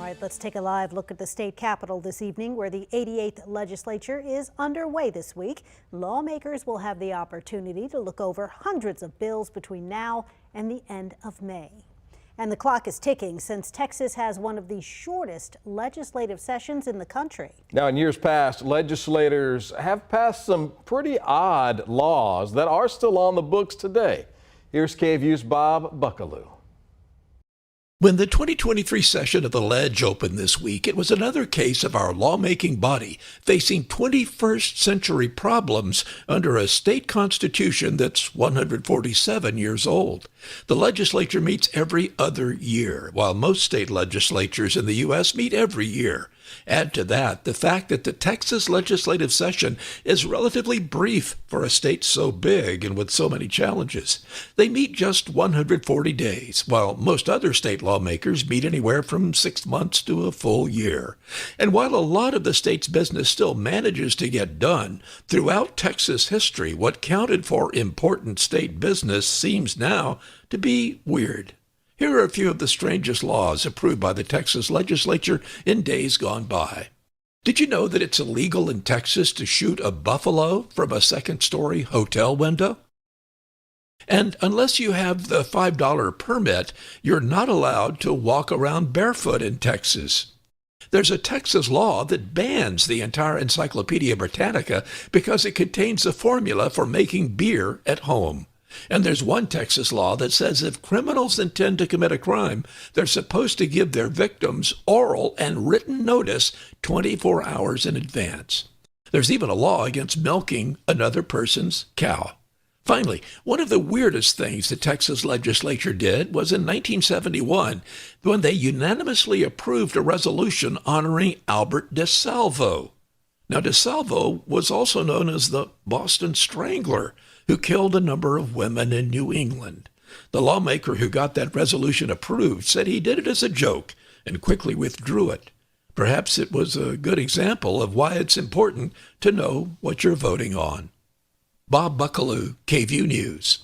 right, let's take a live look at the state capitol this evening, where the 88th legislature is underway this week. Lawmakers will have the opportunity to look over hundreds of bills between now and the end of May. And the clock is ticking since Texas has one of the shortest legislative sessions in the country. Now, in years past, legislators have passed some pretty odd laws that are still on the books today. Here's KVUE's Bob Buckaloo. When the 2023 session of the Ledge opened this week, it was another case of our lawmaking body facing 21st century problems under a state constitution that's 147 years old. The legislature meets every other year, while most state legislatures in the U.S. meet every year. Add to that the fact that the Texas legislative session is relatively brief for a state so big and with so many challenges. They meet just 140 days, while most other state lawmakers meet anywhere from 6 months to a full year. And while a lot of the state's business still manages to get done, throughout Texas history, what counted for important state business seems now to be weird. Here are a few of the strangest laws approved by the Texas legislature in days gone by. Did you know that it's illegal in Texas to shoot a buffalo from a second-story hotel window? And unless you have the $5 permit, you're not allowed to walk around barefoot in Texas. There's a Texas law that bans the entire Encyclopedia Britannica because it contains a formula for making beer at home. And there's one Texas law that says if criminals intend to commit a crime, they're supposed to give their victims oral and written notice 24 hours in advance. There's even a law against milking another person's cow. Finally, one of the weirdest things the Texas legislature did was in 1971 when they unanimously approved a resolution honoring Albert DeSalvo. Now, DeSalvo was also known as the Boston Strangler, who killed a number of women in New England. The lawmaker who got that resolution approved said he did it as a joke and quickly withdrew it. Perhaps it was a good example of why it's important to know what you're voting on. Bob Buckaloo, KVUE News.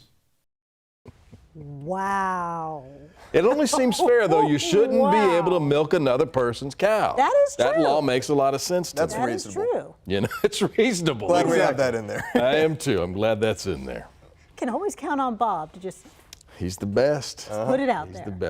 Wow. It only seems fair, though. You shouldn't Wow. be able to milk another person's cow. That is true. That law makes a lot of sense to That's me. That is reasonable. true. You know, it's reasonable. Glad we have that in there. I am too. I'm glad that's in there. Can always count on Bob to just He's the best. put it out He's there. the best.